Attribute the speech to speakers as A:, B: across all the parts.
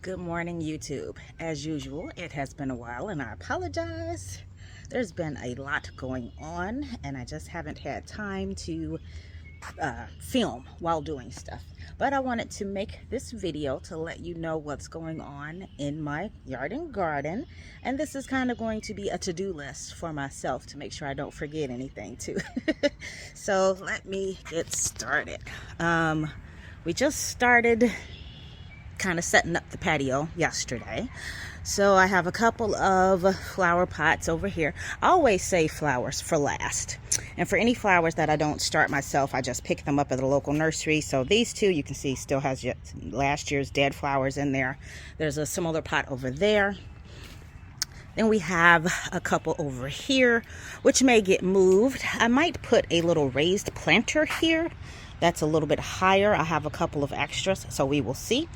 A: Good morning, YouTube. As usual, it has been a while and I apologize. There's been a lot going on and I just haven't had time to film while doing stuff. But I wanted to make this video to let you know what's going on in my yard and garden. And this is kind of going to be a to-do list for myself to make sure I don't forget anything too. So let me get started. We just started kind of setting up the patio yesterday. So I have a couple of flower pots over here. I always save flowers for last. And for any flowers that I don't start myself, I just pick them up at the local nursery. So these two, you can see, still has last year's dead flowers in there. There's a similar pot over there. Then we have a couple over here, which may get moved. I might put a little raised planter here. That's a little bit higher. I have a couple of extras, so we will see.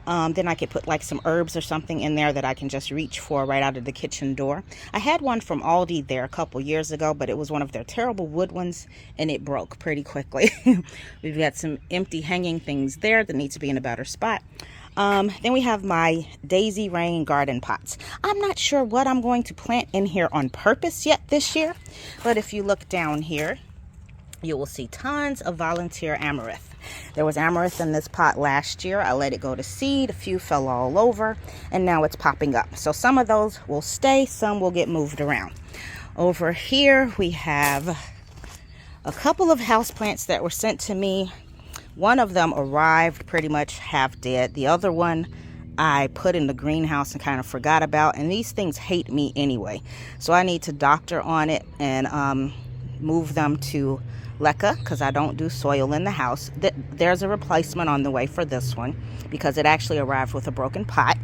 A: Then I could put like some herbs or something in there that I can just reach for right out of the kitchen door. I had one from Aldi there a couple years ago, but it was one of their terrible wood ones and it broke pretty quickly. We've got some empty hanging things there that need to be in a better spot. Then we have my daisy rain garden pots. I'm not sure what I'm going to plant in here on purpose yet this year, but if you look down here, you will see tons of volunteer amaranth. There was amaranth in this pot last year. I let it go to seed. A few fell all over, and now it's popping up. So some of those will stay, some will get moved around. Over here, we have a couple of houseplants that were sent to me. One of them arrived pretty much half dead. The other one I put in the greenhouse and kind of forgot about. And these things hate me anyway. So I need to doctor on it and move them to leca because I don't do soil in the house. There's a replacement on the way for this one because it actually arrived with a broken pot,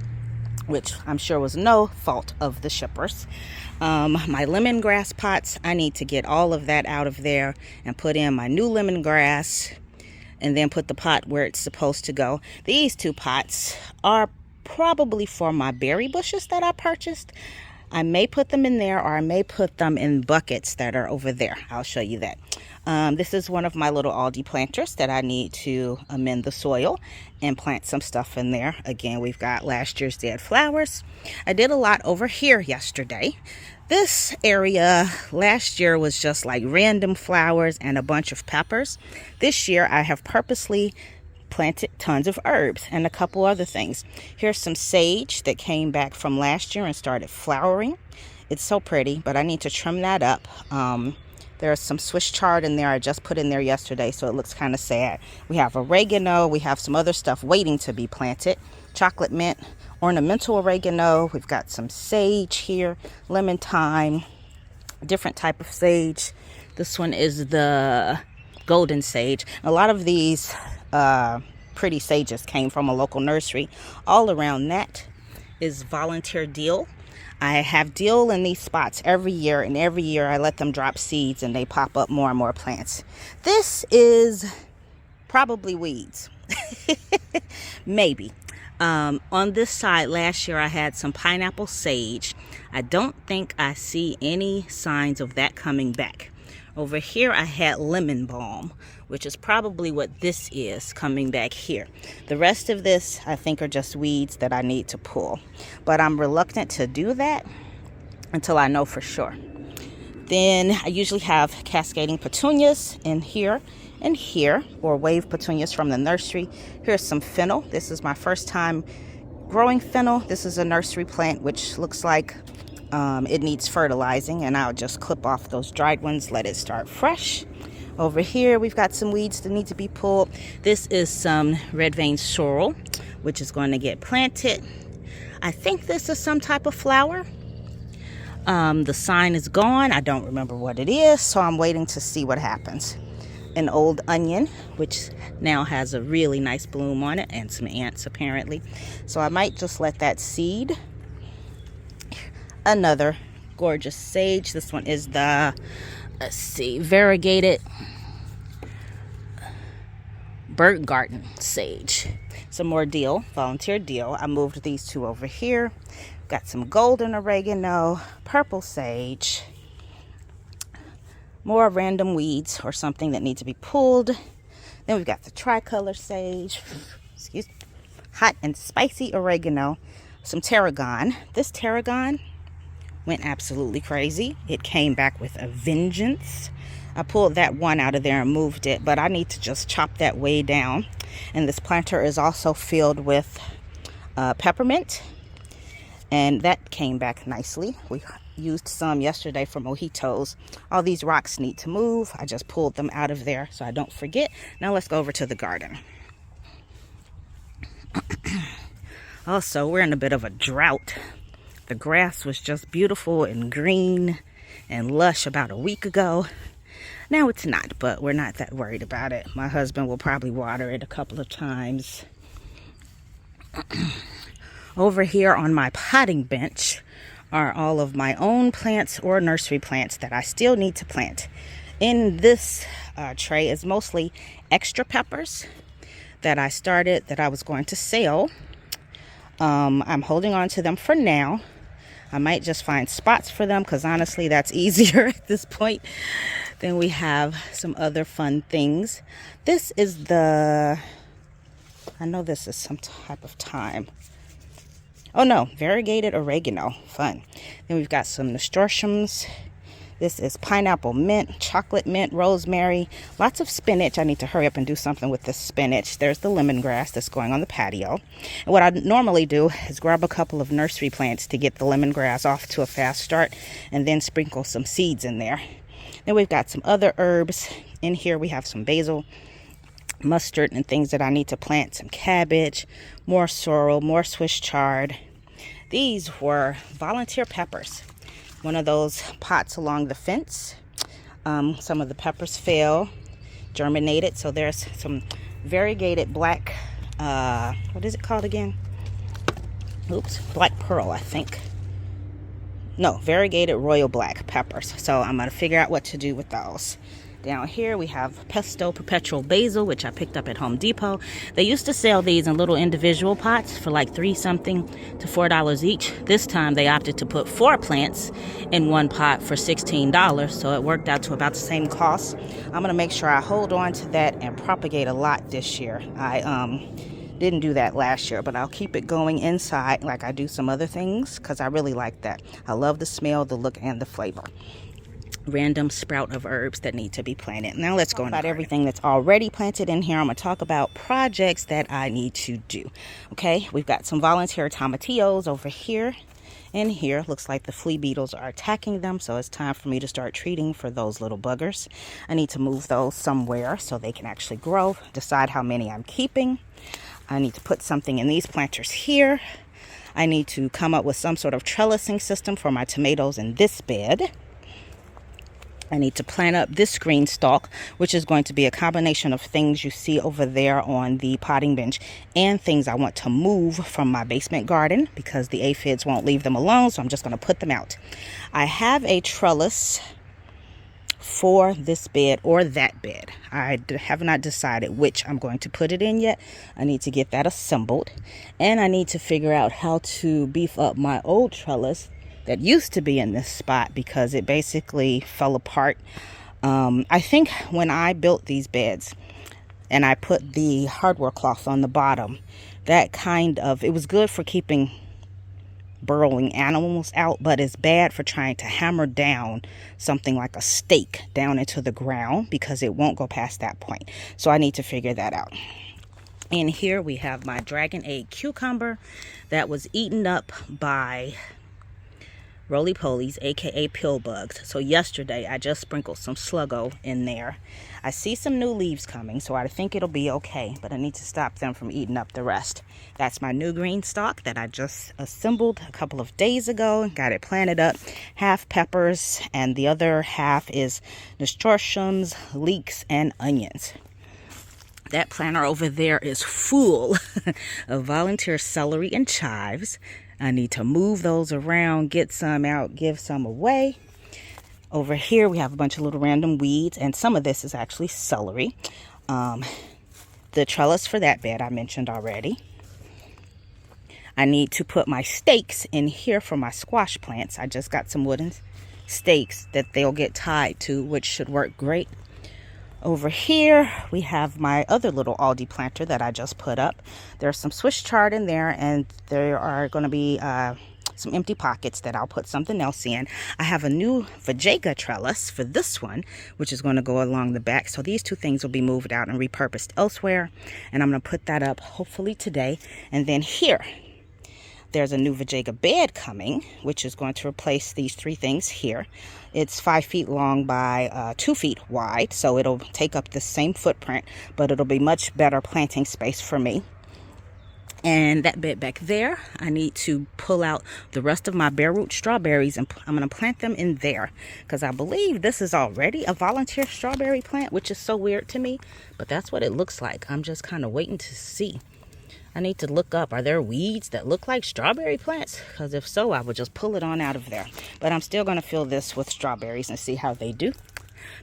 A: which I'm sure was no fault of the shippers. My lemongrass pots, I need to get all of that out of there and put in my new lemongrass and then put the pot where it's supposed to go. These two pots are probably for my berry bushes that I purchased. I may put them in there or I may put them in buckets that are over there. I'll show you that. This is one of my little Aldi planters that I need to amend the soil and plant some stuff in there. Again, we've got last year's dead flowers. I did a lot over here yesterday. This area last year was just like random flowers and a bunch of peppers. This year I have purposely planted tons of herbs and a couple other things. Here's some sage that came back from last year and started flowering. It's so pretty, but I need to trim that up. There's some Swiss chard in there I just put in there yesterday, so it looks kind of sad. We have oregano. We have some other stuff waiting to be planted. Chocolate mint, ornamental oregano. We've got some sage here, lemon thyme, different type of sage. This one is the golden sage. A lot of these pretty sages came from a local nursery. All around that is volunteer dill. I have dill in these spots every year, and every year I let them drop seeds and they pop up more and more plants. This is probably weeds. Maybe. On this side last year I had some pineapple sage. I don't think I see any signs of that coming back. Over here I had lemon balm, which is probably what this is coming back here. The rest of this I think are just weeds that I need to pull. But I'm reluctant to do that until I know for sure. Then I usually have cascading petunias in here and here, or wave petunias from the nursery. Here's some fennel. This is my first time growing fennel. This is a nursery plant which looks like it needs fertilizing, and I'll just clip off those dried ones, let it start fresh. Over here we've got some weeds that need to be pulled. This is some red vein sorrel, which is going to get planted. I think this is some type of flower. The sign is gone. I don't remember what it is, so I'm waiting to see what happens. An old onion, which now has a really nice bloom on it, and some ants apparently. So I might just let that seed. Another gorgeous sage. This one is the, let's see, variegated bird garden sage. Some more dill, volunteer dill. I moved these two over here. Got some golden oregano, purple sage, more random weeds or something that need to be pulled. Then we've got the tricolor sage. Excuse me. hot and spicy oregano, some tarragon. This tarragon went absolutely crazy. It came back with a vengeance. I pulled that one out of there and moved it, but I need to just chop that way down. And this planter is also filled with peppermint, and that came back nicely. We used some yesterday for mojitos. All these rocks need to move. I just pulled them out of there so I don't forget. Now let's go over to the garden. Also, we're in a bit of a drought. The grass was just beautiful and green and lush about a week ago. Now it's not, but we're not that worried about it. My husband will probably water it a couple of times. Over here on my potting bench are all of my own plants or nursery plants that I still need to plant. In this tray is mostly extra peppers that I started that I was going to sell. I'm holding on to them for now. I might just find spots for them because honestly that's easier at this point. Then we have some other fun things. This is I know this is some type of thyme. Oh no, variegated oregano. Fun. Then we've got some nasturtiums. This is pineapple mint, chocolate mint, rosemary, lots of spinach. I need to hurry up and do something with this spinach. There's the lemongrass that's going on the patio. And what I normally do is grab a couple of nursery plants to get the lemongrass off to a fast start and then sprinkle some seeds in there. Then we've got some other herbs. In here we have some basil, mustard, and things that I need to plant. Some cabbage, more sorrel, more Swiss chard. These were volunteer peppers. One of those pots along the fence. Some of the peppers fell, germinated. So there's some variegated black, what is it called again? Oops, black pearl, I think. No, variegated royal black peppers. So I'm going to figure out what to do with those. Down here we have pesto perpetual basil, which I picked up at Home Depot. They used to sell these in little individual pots for like $3 something to $4 each. This time they opted to put 4 plants in one pot for $16, so it worked out to about the same cost. I'm gonna make sure I hold on to that and propagate a lot this year. I didn't do that last year, but I'll keep it going inside like I do some other things because I really like that. I love the smell, the look, and the flavor. Random sprout of herbs that need to be planted. Now let's go about everything that's already planted in here. I'm going to talk about projects that I need to do. Okay, we've got some volunteer tomatillos over here. In here, looks like the flea beetles are attacking them, so it's time for me to start treating for those little buggers. I need to move those somewhere so they can actually grow, decide how many I'm keeping. I need to put something in these planters here. I need to come up with some sort of trellising system for my tomatoes in this bed. I need to plant up this green stalk, which is going to be a combination of things you see over there on the potting bench and things I want to move from my basement garden because the aphids won't leave them alone, so I'm just going to put them out. I have a trellis for this bed or that bed. I have not decided which I'm going to put it in yet. I need to get that assembled, and I need to figure out how to beef up my old trellis that used to be in this spot because it basically fell apart. I think when I built these beds and I put the hardware cloth on the bottom, it was good for keeping burrowing animals out, but it's bad for trying to hammer down something like a stake down into the ground because it won't go past that point. So I need to figure that out. In here we have my dragon egg cucumber that was eaten up by roly-polies, aka pill bugs. So yesterday I just sprinkled some Sluggo in there. I see some new leaves coming, so I think it'll be okay, but I need to stop them from eating up the rest. That's my new green stalk that I just assembled a couple of days ago. Got it planted up. Half peppers and the other half is nasturtiums, leeks, and onions. That planter over there is full of volunteer celery and chives. I need to move those around, get some out, give some away. Over here we have a bunch of little random weeds, and some of this is actually celery. The trellis for that bed I mentioned already. I need to put my stakes in here for my squash plants. I just got some wooden stakes that they'll get tied to, which should work great. Over here, we have my other little Aldi planter that I just put up. There's some Swiss chard in there, and there are going to be some empty pockets that I'll put something else in. I have a new Vajayga trellis for this one, which is going to go along the back. So these two things will be moved out and repurposed elsewhere, and I'm going to put that up hopefully today. And then here, there's a new Vajayga bed coming, which is going to replace these three things here. It's 5 feet long by 2 feet wide, so it'll take up the same footprint, but it'll be much better planting space for me. And that bed back there, I need to pull out the rest of my bare root strawberries, and I'm going to plant them in there because I believe this is already a volunteer strawberry plant, which is so weird to me, but that's what it looks like. I'm just kind of waiting to see. I need to look up, are there weeds that look like strawberry plants? Because if so, I would just pull it on out of there. But I'm still going to fill this with strawberries and see how they do.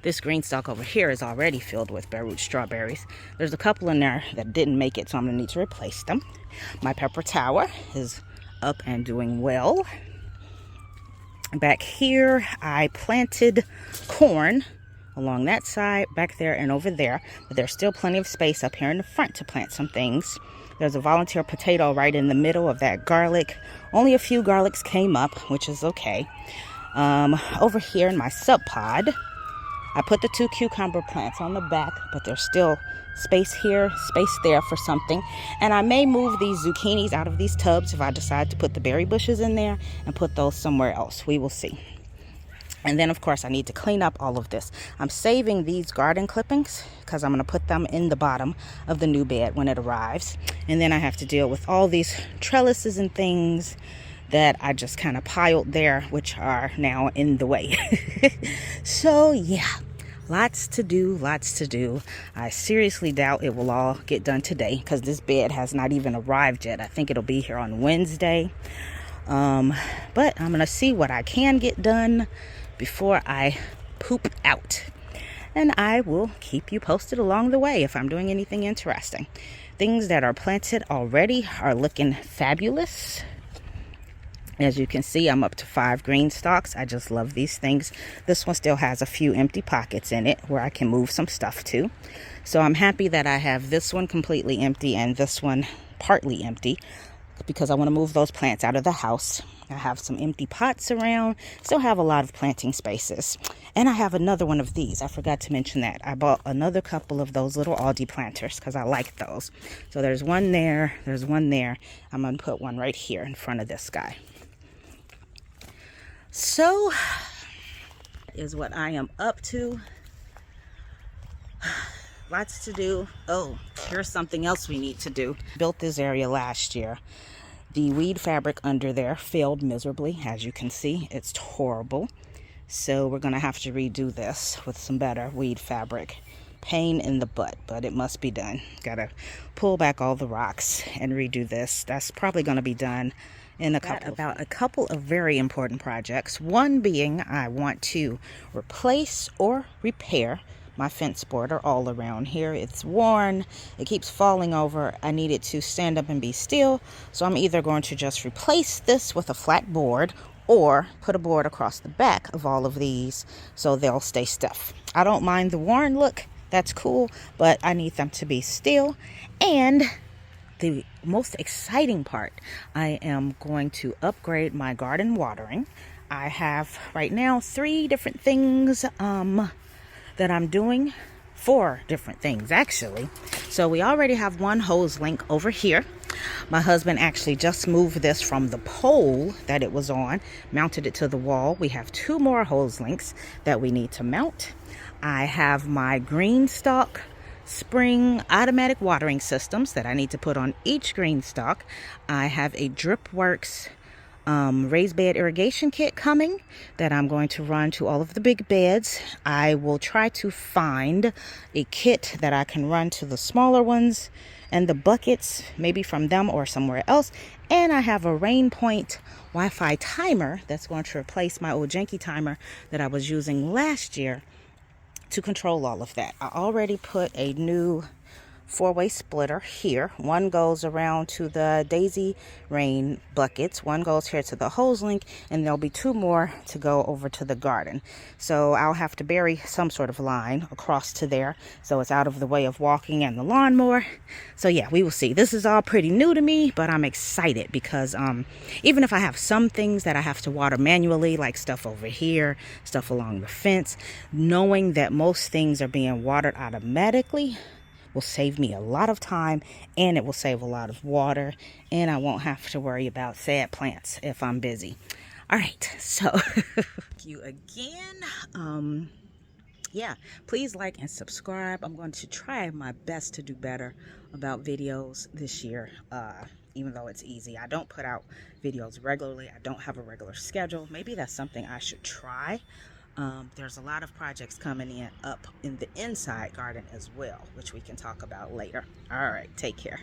A: This green stalk over here is already filled with bare root strawberries. There's a couple in there that didn't make it, so I'm going to need to replace them. My pepper tower is up and doing well. Back here, I planted corn along that side, back there, and over there. But there's still plenty of space up here in the front to plant some things. There's a volunteer potato right in the middle of that garlic. Only a few garlics came up, which is okay. Over here in my sub pod, I put the 2 cucumber plants on the back, but there's still space here, space there for something. And I may move these zucchinis out of these tubs if I decide to put the berry bushes in there and put those somewhere else. We will see. And then, of course, I need to clean up all of this. I'm saving these garden clippings because I'm going to put them in the bottom of the new bed when it arrives. And then I have to deal with all these trellises and things that I just kind of piled there, which are now in the way. So, yeah, lots to do, lots to do. I seriously doubt it will all get done today because this bed has not even arrived yet. I think it'll be here on Wednesday. But I'm going to see what I can get done before I poop out. And I will keep you posted along the way if I'm doing anything interesting. Things that are planted already are looking fabulous. As you can see, I'm up to 5 green stalks. I just love these things. This one still has a few empty pockets in it where I can move some stuff to. So I'm happy that I have this one completely empty and this one partly empty, because I want to move those plants out of the house. I have some empty pots around, still have a lot of planting spaces. And I have another one of these. I forgot to mention that. I bought another couple of those little Aldi planters because I like those. So there's one there, there's one there. I'm going to put one right here in front of this guy. So, is what I am up to. Lots to do. Oh, here's something else we need to do. Built this area last year. The weed fabric under there failed miserably. As you can see, it's horrible. So we're going to have to redo this with some better weed fabric. Pain in the butt, but it must be done. Got to pull back all the rocks and redo this. That's probably going to be done in a couple of very important projects. One being I want to replace or repair my fence border all around here. It's worn, it keeps falling over. I need it to stand up and be still, so I'm either going to just replace this with a flat board or put a board across the back of all of these so they'll stay stiff. I don't mind the worn look, that's cool, but I need them to be still. And the most exciting part, I am going to upgrade my garden watering. I have right now 3 different things that I'm doing, 4 different things actually. So we already have one hose link over here. My husband actually just moved this from the pole that it was on, mounted it to the wall. We have 2 more hose links that we need to mount. I have my green stalk spring automatic watering systems that I need to put on each green stalk. I have a DripWorks raised bed irrigation kit coming that I'm going to run to all of the big beds. I will try to find a kit that I can run to the smaller ones and the buckets, maybe from them or somewhere else. And I have a Rain Point Wi-Fi timer that's going to replace my old janky timer that I was using last year to control all of that. I already put a new four-way splitter here. One goes around to the daisy rain buckets, one goes here to the hose link, and there'll be two more to go over to the garden. So I'll have to bury some sort of line across to there so it's out of the way of walking and the lawnmower. So yeah, we will see. This is all pretty new to me, but I'm excited because even if I have some things that I have to water manually, like stuff over here, stuff along the fence, knowing that most things are being watered automatically will save me a lot of time, and it will save a lot of water, and I won't have to worry about sad plants if I'm busy. All right, so thank you again. Yeah, please like and subscribe. I'm going to try my best to do better about videos this year, even though it's easy. I don't put out videos regularly. I don't have a regular schedule. Maybe that's something I should try. There's a lot of projects coming in up in the inside garden as well, which we can talk about later. All right, take care.